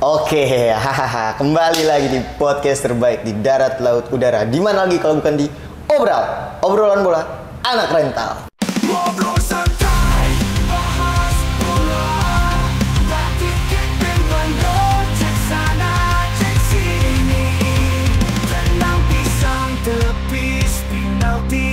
Oke, hahaha. Kembali lagi di podcast terbaik di darat, laut, udara. Di mana lagi kalau bukan di obrolan bola anak rental. Ngobrol santai, bahas bola. Latih kiper bandot, cek sana, cek sini. Tenang pisang, tepis, penalti.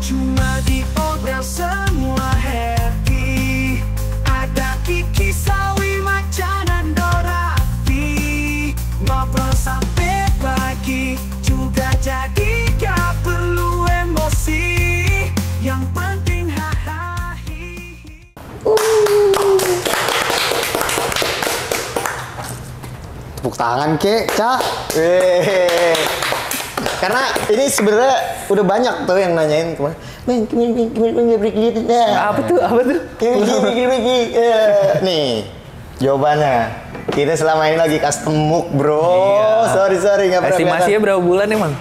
Cuma di obrol semua happy. Ada Kiki, Sawi, Macan, dan Dorafi. Ngobrol sampai pagi, juga jadi gak perlu emosi. Yang penting hahaha. Tepuk tangan kek, Cak. Karena ini sebenarnya udah banyak tuh yang nanyain kemana. Bang, Apa tuh? Nih, jawabannya. Kita selama ini lagi custom mook, bro. Iya. Sorry, nggak pernah. Estimasinya berapa bulan emang?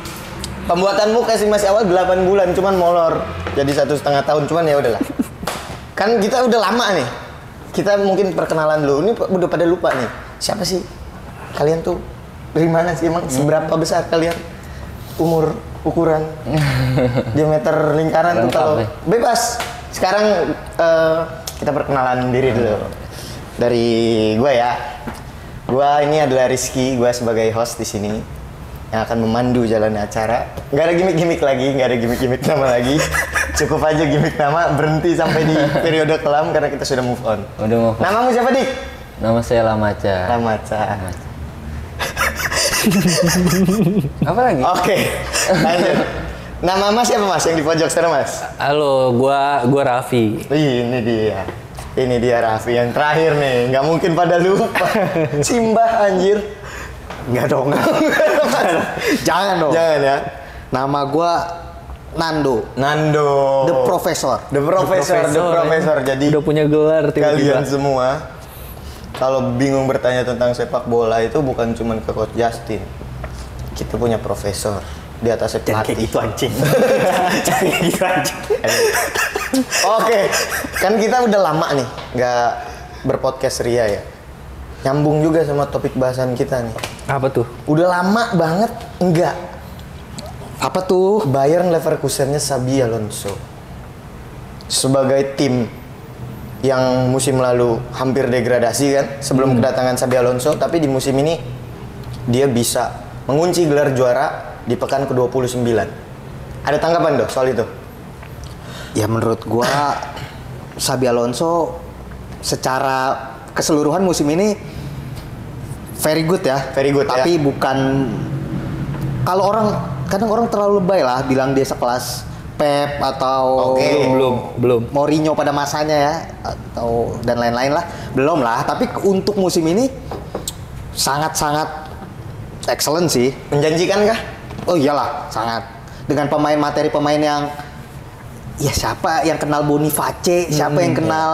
Pembuatan mook estimasi awal 8 bulan, cuman molor jadi 1,5 tahun, cuman ya udahlah. Kan kita udah lama nih. Kita mungkin perkenalan dulu. Ini udah pada lupa nih. Siapa sih? Kalian tuh dari mana sih emang? Seberapa besar kalian? Ukuran, diameter lingkaran tuh kalau bebas. Sekarang kita perkenalan diri dulu. Dari gue ya. Gue ini adalah Rizky, gue sebagai host di sini yang akan memandu jalannya acara. Nggak ada gimmick lagi, nggak ada gimmick nama lagi. Cukup aja gimmick nama, berhenti sampai di periode kelam karena kita sudah move on. Udah mau. Namamu siapa, Dik? Nama saya Lamaca. Lamaca. Apa lagi? Oke, lanjut. Nama Mas siapa, Mas? Yang di pojok sana, Mas? Halo, gua Raffi. Ini dia Raffi yang terakhir nih. Nggak mungkin pada lupa. Simbah anjir. Nggak dong. Jangan dong. Jangan ya. Nama gua Nando. Nando. The Professor. The Professor. Jadi Udah punya gelar kalian tiba-tiba. semua kalau bingung bertanya tentang sepak bola itu bukan cuma ke Coach Justin. Kita punya profesor di atas pelatih. Kayak gitu anjing. Oke, kan kita udah lama nih nggak berpodcast Ria ya. Nyambung juga sama topik bahasan kita nih. Apa tuh? Udah lama banget enggak. Apa tuh? Bayern Leverkusennya Xabi Alonso sebagai tim yang musim lalu hampir degradasi kan sebelum kedatangan Xabi Alonso, tapi di musim ini dia bisa mengunci gelar juara di pekan ke-29. Ada tanggapan dong soal itu? Ya menurut gua Xabi Alonso secara keseluruhan musim ini very good ya. Very good. Tapi ya. bukan, kalau kadang orang terlalu lebay lah bilang dia sekelas Pep atau Oke. belum Mourinho pada masanya ya, atau dan lain-lain lah, belum lah. Tapi untuk musim ini sangat-sangat excellent sih. Menjanjikan kah? Oh iyalah, sangat. Dengan materi pemain yang ya siapa yang kenal Boniface, siapa yang kenal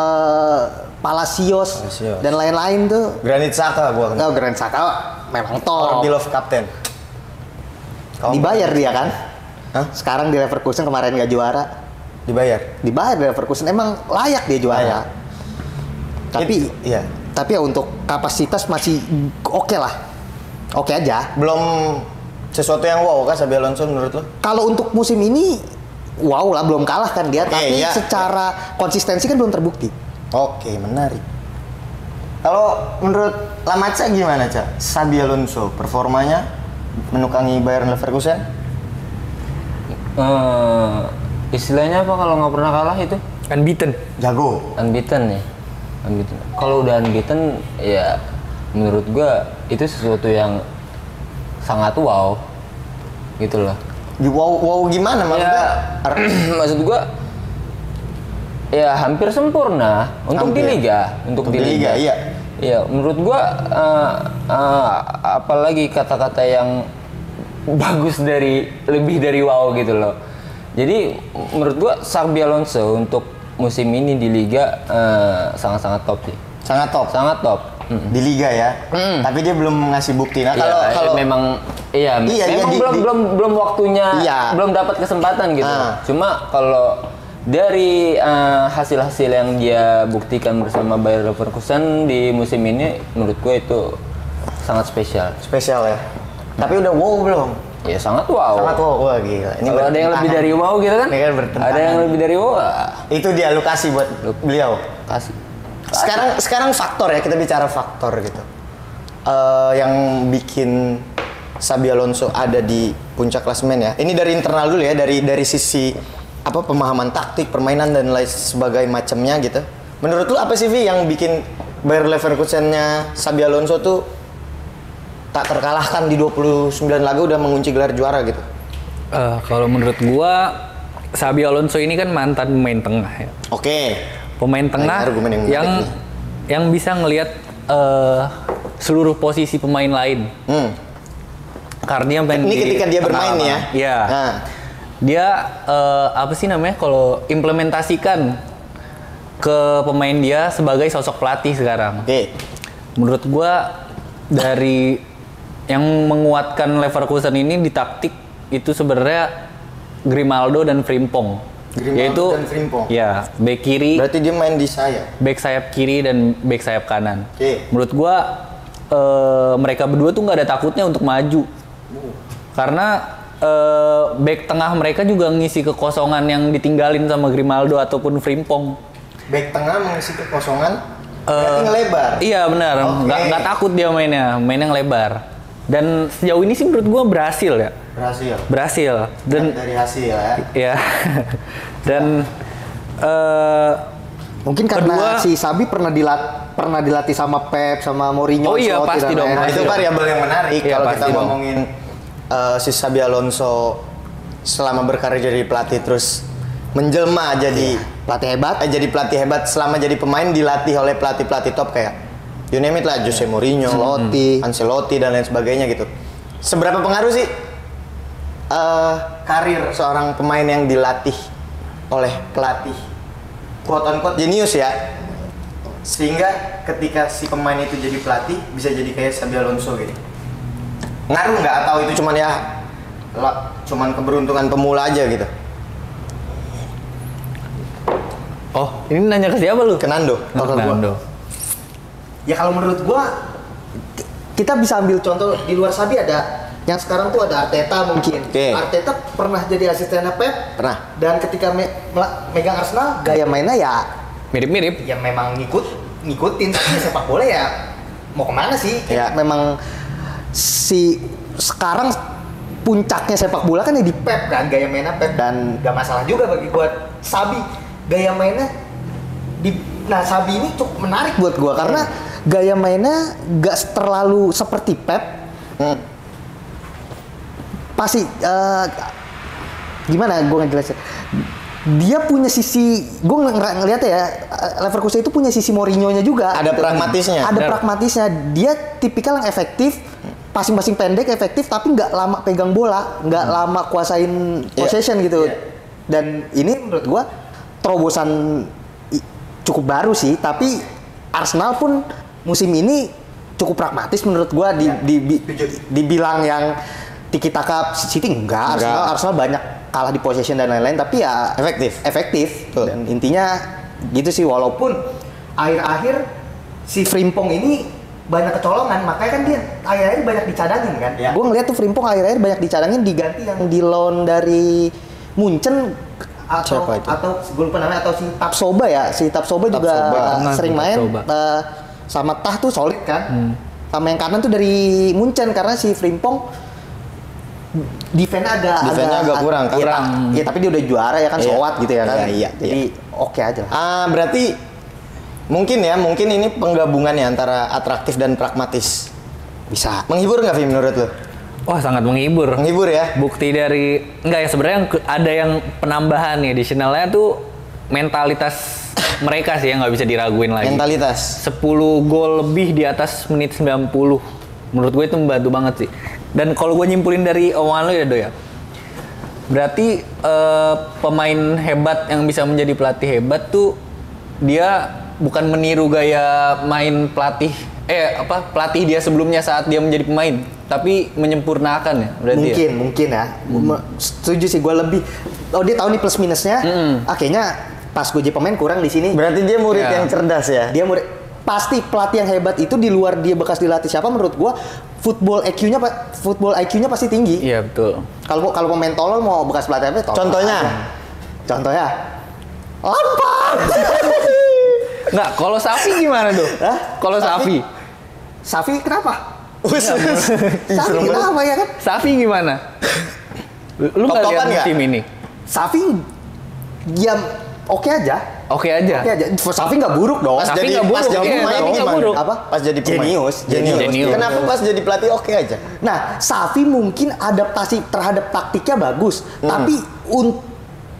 Palacios dan lain-lain tuh. Granit Xhaka gua kenal. Oh, Granit Xhaka memang top. Beloved captain. Dibayar dia kan? Hah? Sekarang di Leverkusen kemarin gak juara. Dibayar. Dibayar di Leverkusen, emang layak dia juara. Layak. Tapi iya. Tapi ya untuk kapasitas masih oke lah. Oke aja. Belum sesuatu yang wow kah Xabi Alonso menurut lo? Kalau untuk musim ini wow lah, belum kalah kan dia, tapi iya. secara konsistensi kan belum terbukti. Oke, menarik. Kalau menurut Lamaca gimana, Cak? Xabi Alonso performanya menukangi Bayern Leverkusen? Istilahnya apa kalau nggak pernah kalah itu? Unbeaten. Jago. Unbeaten ya. Unbeaten. Kalau udah unbeaten ya menurut gua itu sesuatu yang sangat wow gitu loh. Wow gimana maksudnya? Ya, maksud gua ya hampir sempurna untuk di liga, untuk di liga. Iya. Iya, menurut gua apalagi kata-kata yang bagus lebih dari wow gitu loh. Jadi menurut gua Xabi Alonso untuk musim ini di liga sangat-sangat top sih. Sangat top. Di liga ya. Tapi dia belum ngasih bukti. Nah, kalau memang memang belum waktunya, belum dapat kesempatan gitu. Cuma kalau dari hasil-hasil yang dia buktikan bersama Bayer Leverkusen di musim ini, menurut gue itu sangat spesial. Spesial ya. Tapi udah wow belum? Ya sangat wow. Sangat wow, wah gila. Ini Kalau ada yang lebih dari wow gitu kan? Ini kan bertentangan. Ada yang lebih dari wow, Itu dia lu kasih buat beliau. kasih. Sekarang faktor ya, kita bicara faktor gitu. Yang bikin Xabi Alonso ada di puncak klasemen ya. Ini dari internal dulu ya, dari sisi apa pemahaman taktik, permainan dan lain sebagai macamnya gitu. Menurut lu apa sih Vi yang bikin Bayer Leverkusen-nya Xabi Alonso tuh tak terkalahkan di 29 laga udah mengunci gelar juara gitu? Kalau menurut gua, Xabi Alonso ini kan mantan pemain tengah ya. Oke. Pemain tengah argumen yang menarik nih. yang bisa ngelihat seluruh posisi pemain lain. Karena dia main Ini di ketika dia tengah bermain nih ya? lapangan. Iya. Nah. Dia apa sih namanya kalau implementasikan ke pemain dia sebagai sosok pelatih sekarang. Oke. Menurut gua dari yang menguatkan Leverkusen ini di taktik itu sebenarnya Grimaldo dan Frimpong. Grimaldo dan Frimpong. Ya, bek kiri, Berarti dia main di sayap. bek sayap kiri dan bek sayap kanan. Oke. Menurut gua mereka berdua tuh nggak ada takutnya untuk maju. Karena bek tengah mereka juga ngisi kekosongan yang ditinggalin sama Grimaldo ataupun Frimpong. Bek tengah mengisi kekosongan, berarti ngelebar. Iya benar, Oke. nggak takut dia mainnya ngelebar. Dan sejauh ini sih menurut gua berhasil ya. Berhasil. Dan dari hasil ya. ya dan Mungkin karena Kedua- si Xabi pernah dilatih sama Pep, sama Mourinho. Oh iya, Ancelotti, pasti dan dong. lain-lain. Nah, itu variabel yang menarik Iya, kalau pasti kita dong. ngomongin si Xabi Alonso selama berkarir jadi pelatih terus menjelma jadi Pelatih hebat. jadi pelatih hebat selama jadi pemain dilatih oleh pelatih-pelatih top kayak you name it lah, Jose Mourinho, Ancelotti dan lain sebagainya gitu. Seberapa pengaruh sih karir seorang pemain yang dilatih oleh pelatih quote unquote jenius ya, sehingga ketika si pemain itu jadi pelatih bisa jadi kayak Xabi Alonso gitu? Ngaruh nggak atau itu cuman ya cuman keberuntungan pemula aja gitu? oh ini nanya ke siapa lu? Ke Nando. Nando. Ya kalau menurut gua kita bisa ambil contoh di luar Xabi ada yang sekarang tuh ada Arteta mungkin. Oke. Arteta pernah jadi asistennya Pep. Pernah. Dan ketika megang Arsenal gaya mainnya ya Mirip-mirip. ya memang ngikutin tapi sepak bola ya mau kemana sih? Ya. Memang si sekarang puncaknya sepak bola kan ya di Pep kan, gaya mainnya Pep dan gak masalah juga bagi gua Xabi gaya mainnya nah Xabi ini cukup menarik buat gua karena gaya mainnya gak terlalu seperti Pep. Pasti gimana gua ngejelasin, dia punya sisi, gue ngeliatnya ya, Leverkusen itu punya sisi Mourinho-nya juga. Ada pragmatisnya. Ada pragmatisnya. Dia tipikal yang efektif, passing-passing pendek efektif, tapi nggak lama pegang bola, nggak lama kuasain possession gitu. Dan ini menurut gue terobosan cukup baru sih, tapi Arsenal pun musim ini cukup pragmatis menurut gue. Dibilang yang tiki taka City enggak. Arsenal banyak kalah di possession dan lain-lain, tapi ya efektif. Betul. Dan intinya gitu sih, walaupun akhir-akhir si Frimpong ini banyak kecolongan, makanya kan dia akhir-akhir banyak dicadangin kan. Ya. Gue ngeliat tuh Frimpong akhir-akhir banyak dicadangin, diganti yang di loan dari Munchen Siapa itu? atau gue lupa namanya, atau si Tapsoba ya. Si Tapsoba juga Pernah sering si main Tapsoba. sama Tah tuh solid kan. Sama yang kanan tuh dari Munchen, karena si Frimpong defense-nya agak kurang kan? Ya, tapi dia udah juara ya kan, Iya. sowat gitu ya kan. Iya. Jadi oke aja lah. Berarti mungkin ini penggabungannya antara atraktif dan pragmatis. Bisa. Menghibur nggak, Vi, menurut lo? Wah sangat menghibur. Menghibur ya? Bukti dari enggak ya, sebenarnya ada yang penambahan nih additionalnya tuh mentalitas mereka sih yang nggak bisa diraguin lagi. Mentalitas. 10 gol lebih di atas menit 90. Menurut gue itu membantu banget sih. Dan kalau gue nyimpulin dari omongan lo ya Do ya, berarti pemain hebat yang bisa menjadi pelatih hebat tuh dia bukan meniru gaya main pelatih dia sebelumnya saat dia menjadi pemain, tapi menyempurnakan ya berarti. Mungkin ya. Setuju sih, gue lebih oh dia tahu nih plus minusnya. Akhirnya pas gue jadi pemain kurang di sini. Berarti dia murid Iya. yang cerdas ya. Dia murid pasti pelatih yang hebat itu di luar dia bekas dilatih siapa menurut gua football IQ-nya pasti tinggi. Iya betul. Kalau pemain tolol mau bekas pelatih apa tolol. Contohnya Lampard. Nggak, kalau Safi gimana tuh? Hah? Kalau Safi? Safi kenapa? Ih, Safi serem banget. kenapa ya kan? Safi gimana? Lu nggak Top-topan lihat nggak? tim ini? Safi dia oke aja. Oke aja. Oke aja. Safi nggak buruk dong. Pas Safi jadi nggak pas buruk, jadi iya, pemain Safi nggak gimana? buruk. Apa? Pas jadi pemain. Jenius. Kenapa pas jadi pelatih oke aja? Nah, Safi mungkin adaptasi terhadap taktiknya bagus, tapi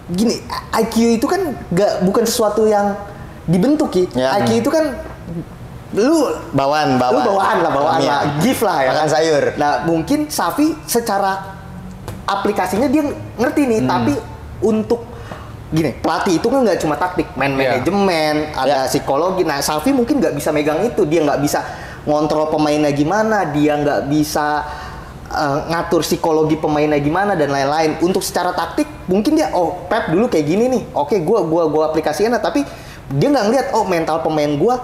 gini, IQ itu kan bukan sesuatu yang dibentuk Ki. Ya. IQ itu kan lu Bawaan. Iya. gift lah ya. Makan sayur. Nah, mungkin Safi secara aplikasinya dia ngerti nih, tapi untuk gini, pelatih itu kan nggak cuma taktik, main Iya. manajemen, ada psikologi. Nah, Safi mungkin nggak bisa megang itu, dia nggak bisa ngontrol pemainnya gimana, dia nggak bisa ngatur psikologi pemainnya gimana dan lain-lain. Untuk secara taktik, mungkin dia Pep dulu kayak gini nih, oke, gua aplikasikan, tapi dia nggak ngeliat mental pemain gua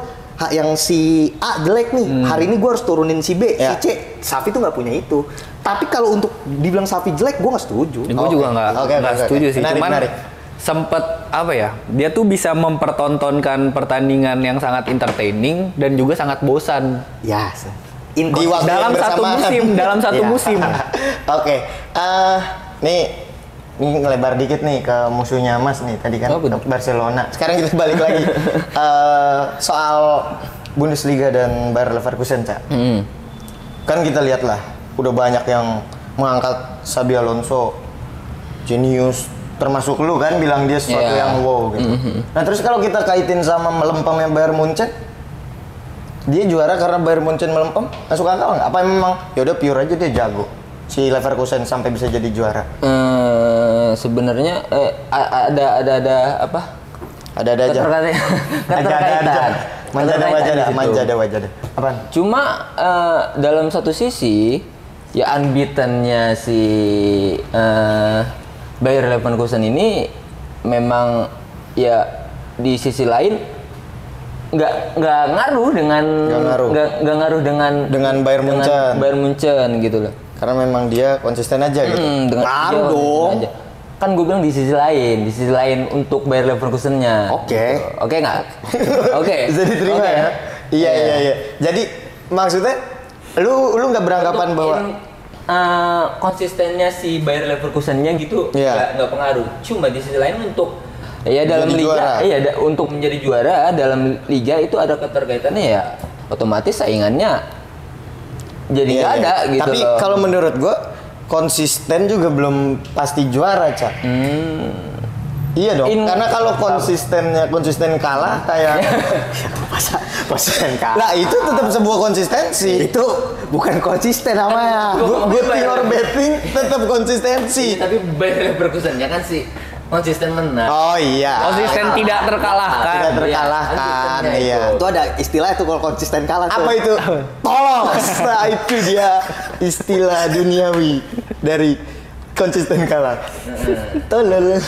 yang si A jelek nih, hari ini gua harus turunin si B, Ya. si C. Safi tuh nggak punya itu. Tapi kalau untuk dibilang Safi jelek, gua nggak setuju. Gue juga nggak Oke. setuju sih. Menarik. Sempet apa ya? Dia tuh bisa mempertontonkan pertandingan yang sangat entertaining dan juga sangat bosan. Ya, Di waktu Dalam yang satu bersamaan. musim, dalam satu Iya. musim. Oke. Nih ngelebar dikit nih ke musuhnya Mas nih tadi kan Apa tuh? ke Barcelona. Sekarang kita balik lagi soal Bundesliga dan Bayer Leverkusen, Cak. Kan kita lihat lah, udah banyak yang mengangkat Xabi Alonso, jenius, termasuk lu kan bilang dia sesuatu Iya. yang wow gitu. Nah terus kalau kita kaitin sama melempemnya Bayern Munchen, dia juara karena Bayern Munchen melempem, masuk akal nggak? Apa memang yaudah pure aja dia jago? Si Leverkusen sampai bisa jadi juara. Sebenarnya ada apa? Ada aja. Keterkaitan. Manjada wajada. Apaan? Cuma dalam satu sisi ya unbeaten-nya si Bayer Leverkusen ini memang ya di sisi lain nggak ngaruh dengan nggak ngaruh dengan Bayern Munchen. Bayern Munchen gitu loh. Karena memang dia konsisten aja gitu. Dengan Ngaruh dia konsisten dong. aja. Kan gue bilang di sisi lain untuk Bayer Leverkusen-nya. Oke. Gitu. Oke nggak? Oke. Bisa diterima Oke. ya? Iya. Jadi maksudnya lu nggak beranggapan Untuk bahwa konsistennya si Bayer Leverkusen-nya gitu Iya. nggak pengaruh. Cuma di sisi lain untuk ya dalam Menjadi liga, juara. iya untuk menjadi juara dalam liga itu ada keterkaitannya ya. Otomatis saingannya jadi Iya, nggak ada gitu. Tapi loh. kalau menurut gua konsisten juga belum pasti juara, Cak. Iya dong. Karena kalau konsisten kalah kayak masa konsisten kalah. lah itu tetap sebuah konsistensi. Itu bukan konsisten namanya. Good your betting tetap konsistensi. Tapi Bayer Leverkusen-nya kan sih konsisten menang. Oh iya. Konsisten tidak terkalahkan. Tidak terkalahkan, konsistennya iya. Itu ada istilah itu kalau konsisten kalah tuh. Apa itu? Tolos. Nah, itu dia istilah duniawi dari konsisten kalah. Tolol.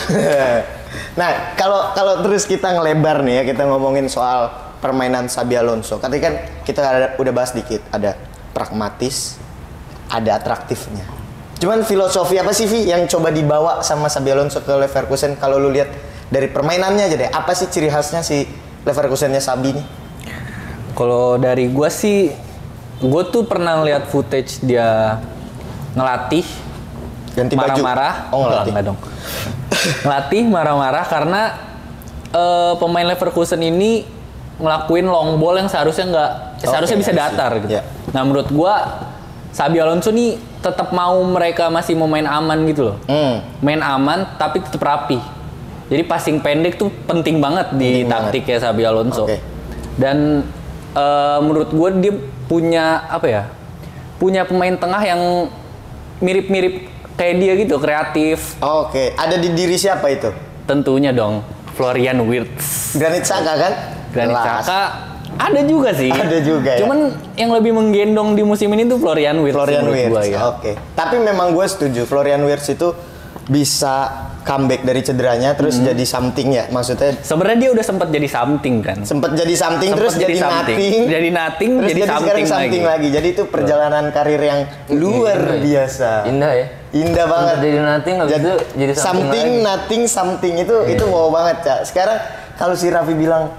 Nah, kalau terus kita ngelebar nih ya, kita ngomongin soal permainan Xabi Alonso. Tadi kan kita udah bahas dikit, ada pragmatis, ada atraktifnya. Cuman filosofi apa sih Vi yang coba dibawa sama Xabi Alonso ke Leverkusen kalau lu lihat dari permainannya aja deh. Apa sih ciri khasnya si Leverkusennya Xabi nih? Kalau dari gue sih, gue tuh pernah lihat footage dia ngelatih Ganti baju. marah-marah. Oh, ngelatih. Enggak dong. Ngelatih marah-marah karena pemain Leverkusen ini ngelakuin long ball yang seharusnya seharusnya bisa datar gitu. Yeah. Nah menurut gue Xabi Alonso nih tetap mau mereka masih mau main aman gitu loh. Main aman tapi tetap rapi. Jadi passing pendek tuh penting banget di taktiknya Xabi Alonso. Oke. Dan menurut gue dia punya apa ya? Punya pemain tengah yang mirip-mirip kayak dia gitu, kreatif. Oke, ada di diri siapa itu? Tentunya dong Florian Wirtz. Granit Xhaka kan? Granit Jelas. Xhaka ada juga sih. Ada juga ya. Cuman yang lebih menggendong di musim ini tuh Florian Wirtz. Florian menurut Wirtz. gua, ya. Oke. Tapi memang gue setuju Florian Wirtz itu bisa comeback dari cederanya terus jadi something ya, maksudnya Sebenarnya dia udah sempat jadi something kan. sempat jadi something Sempet terus jadi something. nothing, Jadi nothing, terus jadi sekarang something something lagi. Jadi itu perjalanan karir yang luar biasa. Indah ya. Indah banget. Jadi nothing, habis itu jadi something lagi. nothing, something itu wow banget, Cak. Sekarang kalau si Raffi bilang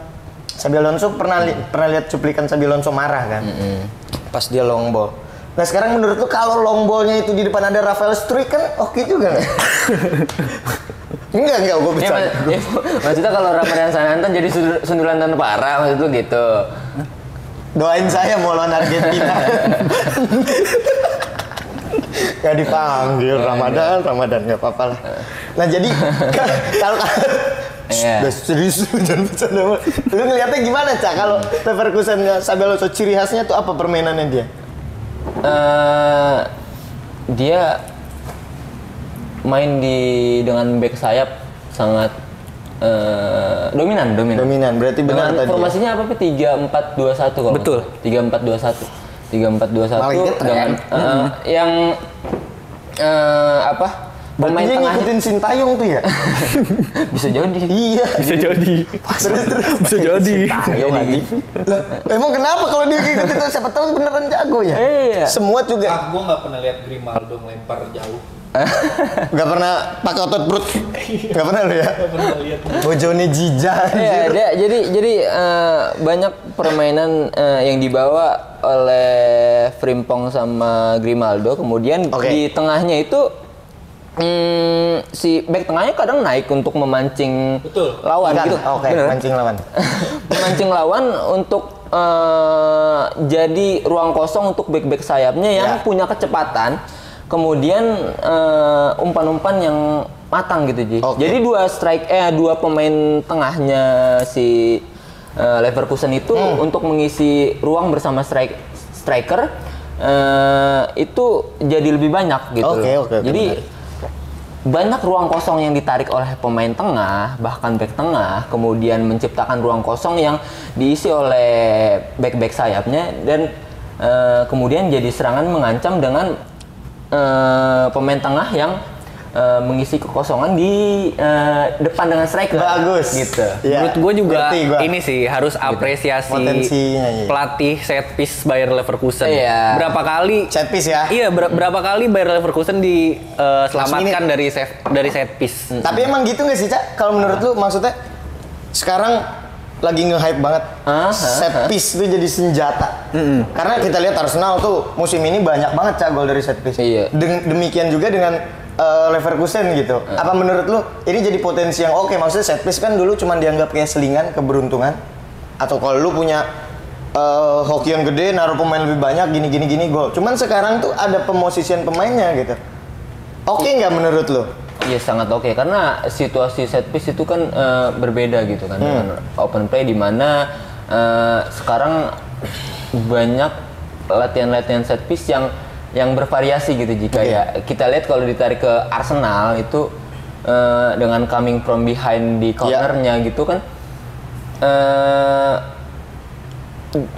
Xabi Alonso pernah lihat cuplikan Xabi Alonso marah kan? Pas dia long ball. Nah sekarang menurut lu kalau long ballnya itu di depan ada Rafael Struijk kan oke juga nggak? Enggak, gue Ya, bercanda. maksudnya kalau Ramadan Sananta jadi sundulan tanpa arah, maksud lu gitu. Doain saya mau lawan Argentina. Gak dipanggil Ramadan nggak apa-apa lah. Nah jadi kalau Iya. udah serius jangan bercanda. Lu ngeliatnya gimana, Cak? Kalau Leverkusen Xabi Alonso ciri khasnya tuh apa permainannya dia? Dia main dengan back sayap sangat dominan. Dominan, berarti benar Dengan tadi. formasinya apa? 3-4-2-1 kalau. Betul. 3-4-2-1. 3-4-2-1 Malah dia dengan yang Berarti pemain dia tengah ngikutin Sintayong tuh ya? bisa jadi. Iya. Bisa jadi. Bisa jadi. Ayo lagi. Emang kenapa kalau dia ngikutin itu siapa tahu beneran jago ya? Iya. Semua juga Gue nggak pernah lihat Grimaldo ngelempar jauh. nggak pernah pakai otot perut. Nggak pernah lo ya? Pernah lihat. Bojone Jija. Iya, jadi banyak permainan yang dibawa oleh Frimpong sama Grimaldo. Kemudian Oke. di tengahnya itu si back tengahnya kadang naik untuk memancing Betul. lawan Ikan. gitu. Oke, Bener. mancing lawan. Memancing lawan untuk jadi ruang kosong untuk back-back sayapnya yang Ya. punya kecepatan. Kemudian umpan-umpan yang matang gitu, Ji. Oke. Jadi dua pemain tengahnya si Leverkusen itu untuk mengisi ruang bersama striker itu jadi lebih banyak gitu. Oke, loh. oke, Jadi menarik. banyak ruang kosong yang ditarik oleh pemain tengah, bahkan back tengah, kemudian menciptakan ruang kosong yang diisi oleh back-back sayapnya dan kemudian jadi serangan mengancam dengan pemain tengah yang mengisi kekosongan di depan dengan striker. Bagus. Gitu. Iya, Menurut gue juga ngerti gua. ini sih harus apresiasi Potensinya, iya. pelatih set piece Bayer Leverkusen. Iya. Berapa kali Set piece ya. Iya, berapa kali Bayer Leverkusen diselamatkan dari set piece. Tapi emang gitu nggak sih, Cak? Kalau menurut lu maksudnya sekarang lagi nge-hype banget set piece itu jadi senjata. Karena kita lihat Arsenal tuh musim ini banyak banget, Cak, gol dari set piece. Iya. Demikian juga dengan Leverkusen gitu. Apa menurut lu ini jadi potensi yang oke? Maksudnya set piece kan dulu cuma dianggap kayak selingan, keberuntungan. Atau kalau lu punya hoki yang gede, naruh pemain lebih banyak, gini gol. Cuman sekarang tuh ada pemosisian pemainnya gitu. Oke nggak menurut lu? Iya sangat oke karena situasi set piece itu kan berbeda gitu kan dengan open play di mana sekarang banyak latihan-latihan set piece yang bervariasi gitu jika ya kita lihat kalau ditarik ke Arsenal itu dengan coming from behind di cornernya gitu kan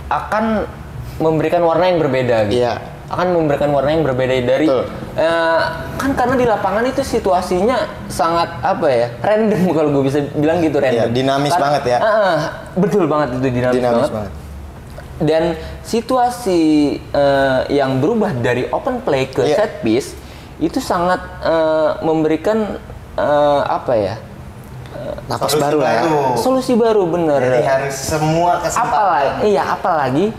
akan memberikan warna yang berbeda gitu. Iya. Akan memberikan warna yang berbeda dari kan karena di lapangan itu situasinya sangat apa ya random kalau gue bisa bilang gitu random. Iya, dinamis banget ya. Betul banget itu dinamis banget. Dan situasi yang berubah dari open play ke set piece itu sangat memberikan apa ya Napas baru lah ya. solusi baru bener. Jadi harus semua kesempatan. Apalagi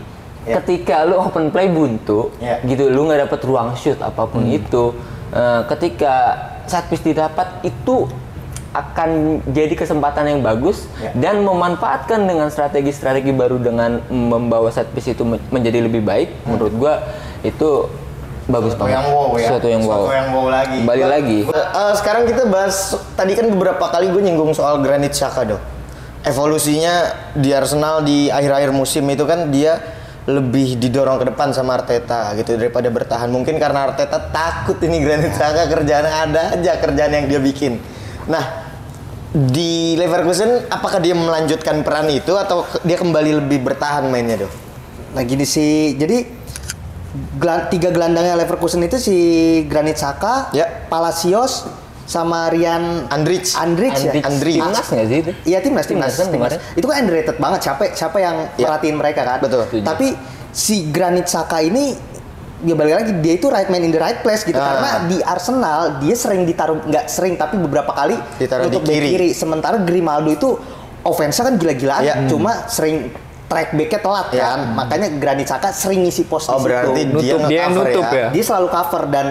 ketika lu open play buntu, gitu, lu nggak dapet ruang shoot apapun itu, ketika set piece didapat itu akan jadi kesempatan yang bagus dan memanfaatkan dengan strategi-strategi baru dengan membawa set piece itu menjadi lebih baik. Menurut gua itu bagus banget. Sesuatu yang wow lagi. Balik lagi. Sekarang kita bahas tadi kan beberapa kali gue nyinggung soal Granit Xhaka dong. Evolusinya di Arsenal di akhir-akhir musim itu kan dia lebih didorong ke depan sama Arteta gitu daripada bertahan. Mungkin karena Arteta takut ini Granit Xhaka kerjaan ada aja kerjaan yang dia bikin. Nah, di Leverkusen apakah dia melanjutkan peran itu atau dia kembali lebih bertahan mainnya dong? Lagi jadi tiga gelandangnya Leverkusen itu si Granit Xhaka, Palacios, sama Rian Andrich ya. Andrich. Timnas nggak sih itu? Iya timnas. kan kemarin. Itu kan underrated banget. Siapa yang merhatiin mereka kan? Betul. Tapi si Granit Xhaka ini dia balik lagi dia itu right man in the right place gitu karena di Arsenal dia sering ditaruh nggak sering tapi beberapa kali ditaruh untuk di kiri. Sementara Grimaldo itu offense-nya kan gila-gilaan cuma sering track back-nya telat kan. Makanya Granit Xhaka sering ngisi pos di situ. Berarti Dia yang nutup ya. Dia selalu cover dan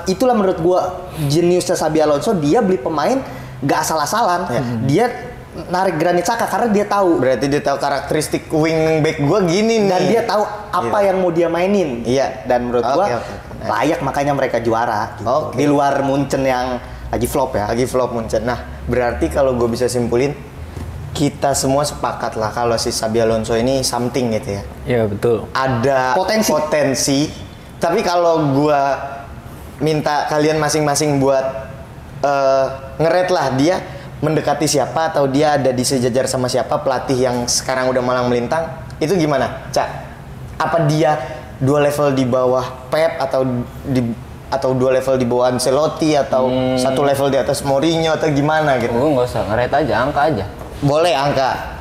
itulah menurut gua jeniusnya Xabi Alonso, dia beli pemain gak asal-asalan. Dia narik Granit Xhaka karena dia tahu. Berarti dia tahu karakteristik wing back gua gini nih. Dan dia tahu apa yang mau dia mainin. Iya. Dan menurut gua layak makanya mereka juara. Gitu. Di luar Munchen yang lagi flop ya. Lagi flop Munchen. Nah, berarti kalau gue bisa simpulin kita semua sepakat lah kalau si Xabi Alonso ini something gitu ya. Iya betul. Ada potensi. Tapi kalau gua minta kalian masing-masing buat ngeret lah dia mendekati siapa atau dia ada di sejajar sama siapa pelatih yang sekarang udah malang melintang, itu gimana, Cak? Apa dia 2 level di bawah Pep atau 2 level di bawah Ancelotti atau 1 level di atas Mourinho atau gimana gitu? Gue nggak usah ngeret aja, angka aja. Boleh angka.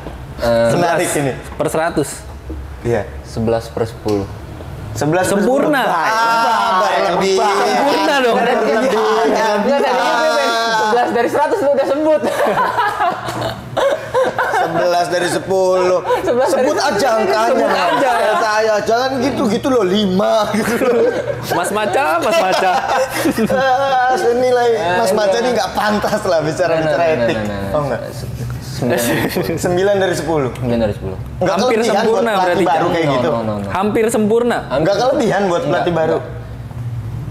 Menarik ini. Per 100. Iya. 11/10. 11 Sempurna. Lebih. Sempurna dong. Enggak tadi 11 dari 100 lu udah sebut. 11 dari 10. Sebut aja angkanya. Sebut aja. Ya, saya jangan gitu loh 5 gitu loh. Mas Maca. Senilai Mas Maca ini nggak pantas lah bicara etik. Oh enggak. 9 dari 10. 9 dari 10. Enggak Hampir kelebihan sempurna buat pelatih berarti, baru Cak. kayak gitu. Hampir sempurna. Enggak kelebihan buat pelatih baru.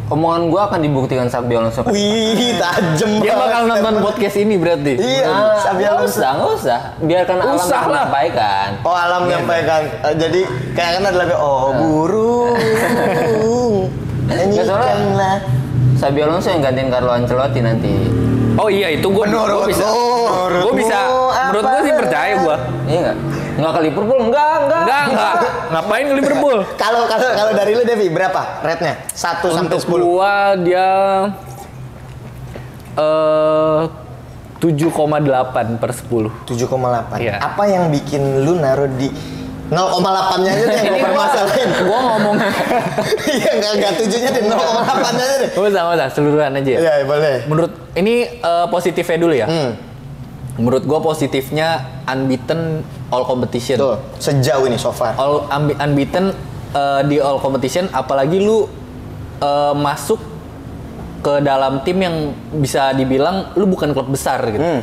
Omongan gua akan dibuktikan Xabi Alonso. Wih, tajem Dia banget. bakal nonton podcast ini berarti. Iya, Xabi Nggak Alonso. usah, nggak usah. Biarkan alam Usah lah. menyampaikan. Oh, alam menyampaikan. Jadi kayak kan ada lagu burung. Nyanyikanlah. Xabi Alonso yang gantiin Carlo Ancelotti nanti. Oh iya itu gue bisa. Gue bisa. Menurut gue sih percaya gue. Iya nggak? Nggak ke Liverpool? Enggak. Enggak. Ngapain ke Liverpool? Kalau dari lu Devi berapa rate-nya? 1 sampai 10. Gua dia 7,8 per 10. 7,8. Iya. Apa yang bikin lu naruh di 0,8-nya aja deh yang gua permasalahin. Gua ngomong. Iya, enggak 7-nya deh, 0,8-nya aja deh. Sama seluruhan aja ya. Iya, boleh. Menurut ini positifnya dulu ya. Menurut gua positifnya unbeaten all competition. Tuh, sejauh ini so far. All unbeaten di all competition, apalagi lu masuk ke dalam tim yang bisa dibilang lu bukan klub besar gitu.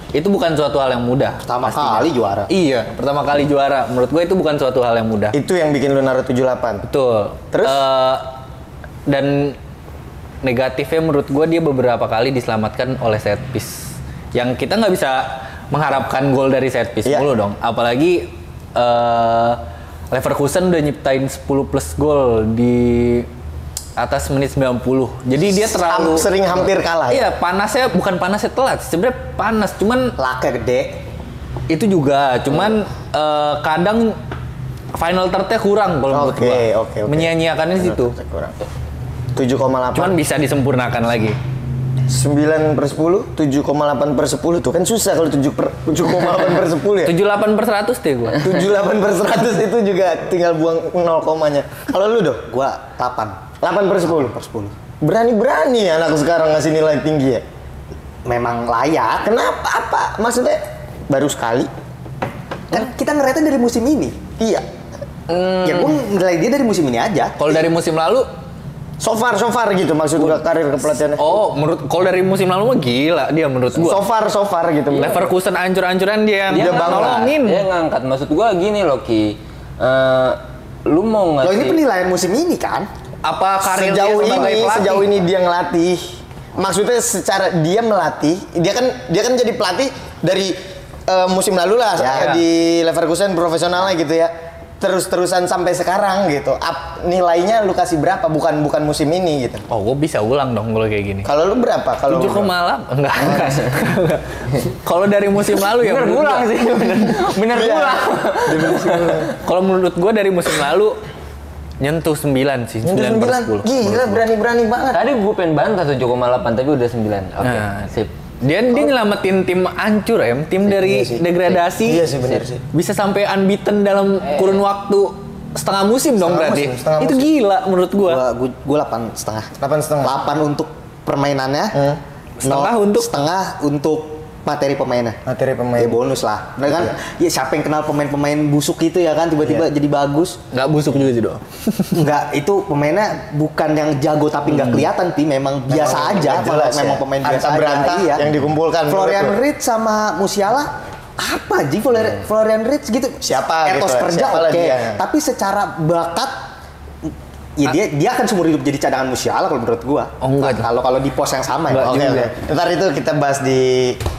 Itu bukan suatu hal yang mudah. Pertama pastinya. kali juara. Iya, pertama kali juara. Menurut gue itu bukan suatu hal yang mudah. Itu yang bikin lu naruh 78. Betul. Terus? Dan negatifnya menurut gue dia beberapa kali diselamatkan oleh set piece. Yang kita nggak bisa mengharapkan gol dari set piece mulu dong. Apalagi Leverkusen udah nyiptain 10 plus gol di atas menit 90. Jadi dia terlalu sering hampir kalah. Iya, panasnya bukan panasnya telat. Sebenarnya panas, cuman Laka gede. itu juga. Cuman kadang final third-nya kurang kalau menurut gua. Oke. Menyia-nyiakannya di situ. Kurang. 7,8. Cuman bisa disempurnakan lagi. 9 per 10, 7,8 per 10 tuh kan susah kalau 7,8 per 10 ya. 78 per 100 deh gua. 78 per 100 itu juga tinggal buang 0 komanya. Kalau lu Doh? Gua 8. 8 per 10? Per 10. Berani-berani ya anak sekarang ngasih nilai tinggi ya? Memang layak. Kenapa? Apa? Maksudnya baru sekali? Kan kita ngeretnya dari musim ini. Iya. Ya gua nilai dia dari musim ini aja. Kalau dari musim lalu, So far gitu maksud gua karir kepelatihannya. kalau dari musim lalu mah gila dia menurut gua. So far gitu. Leverkusen ancur-ancuran dia Dia nolongin. Dia ngangkat. Maksud gua gini loh Ki. Lu mau ngasih? Loh ini penilaian musim ini kan? Apa karir dia sebagai pelatih? Sejauh ini dia ngelatih. Maksudnya secara dia melatih, dia kan jadi pelatih dari musim lalu lah Ya. di Leverkusen profesionalnya gitu ya. Terus-terusan sampai sekarang gitu. Nilainya lu kasih berapa? Bukan musim ini gitu. Oh, gua bisa ulang dong kalau kayak gini. Kalau lu berapa? Kalau 7,8 enggak. Kalau dari musim lalu ya Bener menurut pulang gua- sih. Bener Iya. pulang. Kalau menurut gue dari musim lalu Nyentuh 9 sih, 9 per 10. Gila, berani-berani banget. Tadi gue pengen bantah 7,8 tapi udah 9. Oke, Nah, sip. Dia nyelamatin tim hancur ya, tim dari Iya sih. degradasi. Iya sih, benar sih. Bisa sampai unbeaten dalam kurun waktu setengah musim dong Setengah berarti. musim, setengah Itu musim. gila menurut gua. Gua 8,5. 8,5. 8 untuk permainannya. Setengah setengah untuk materi pemainnya. Materi pemain. Ya bonus lah. Nah kan, ya siapa yang kenal pemain-pemain busuk gitu ya kan tiba-tiba jadi bagus. Nggak busuk juga sih, Do. Enggak, itu pemainnya bukan yang jago tapi nggak kelihatan Pi, memang biasa aja. nggak jelas Memang ya. pemain biasa Anta-beranta aja. Iya. yang dikumpulkan. Florian menurut lu. Wirtz sama Musiala apa Ji Florian Wirtz gitu. Siapa etos gitu, kerja siapalah oke. dia. Tapi secara bakat ya dia akan seumur hidup jadi cadangan Musiala kalau menurut gua. Oh, enggak. Kalau di pos yang sama Enggak ya. Oke, juga. oke. Ntar itu kita bahas di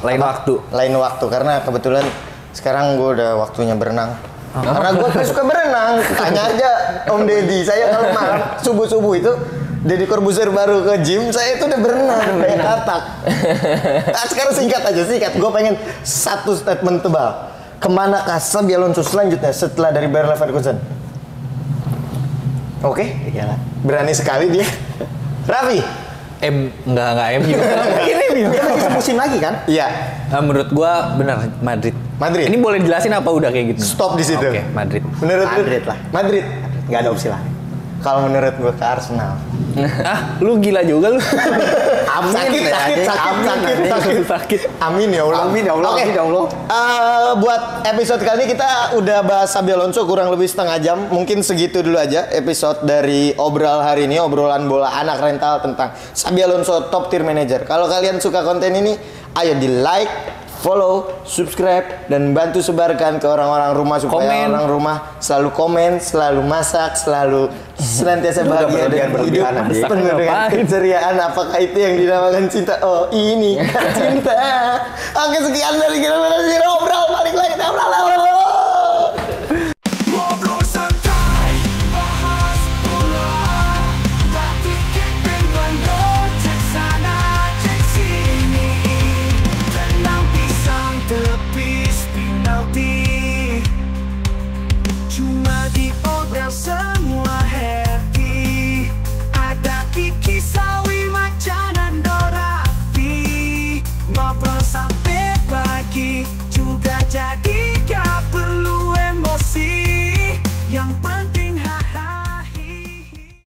Lain waktu. Lain waktu karena kebetulan sekarang gue udah waktunya berenang. Karena gue suka berenang. Tanya aja Om Deddy. Saya kalau malam subuh itu Deddy Corbuzier baru ke gym, saya itu udah berenang kayak katak. Nah, sekarang singkat. Gue pengen satu statement tebal. Kemana Xabi Alonso selanjutnya setelah dari Bayer Leverkusen? Oke, Iyalah. berani sekali dia. Raffi? Enggak MU. Mungkin MU. Dia lagi semusim lagi kan? Iya. Nah, menurut gua benar Madrid. Madrid? Ini boleh jelasin apa udah kayak gitu? Stop di situ. Oke, Madrid. Menurut lu? Madrid lah. Madrid. Nggak ada opsi lain. Kalau menurut gue ke Arsenal. Ah, lu gila juga lu. Amin. Sakit. Amin ya Allah. Amin ya Allah, Oke. amin ya Allah. Buat episode kali ini kita udah bahas Xabi Alonso kurang lebih setengah jam. Mungkin segitu dulu aja episode dari obrolan hari ini, obrolan bola anak rental tentang Xabi Alonso top tier manager. Kalau kalian suka konten ini, ayo di like, follow, subscribe, dan bantu sebarkan ke orang-orang rumah supaya Komen. orang rumah selalu komen, selalu masak, selalu senantiasa bahagia dan hidup berlebihan, penuh dengan Ngapain? keceriaan. Apakah itu yang dinamakan cinta? Oh, ini kan cinta. Oke, sekian dari kita. Obrol balik lagi.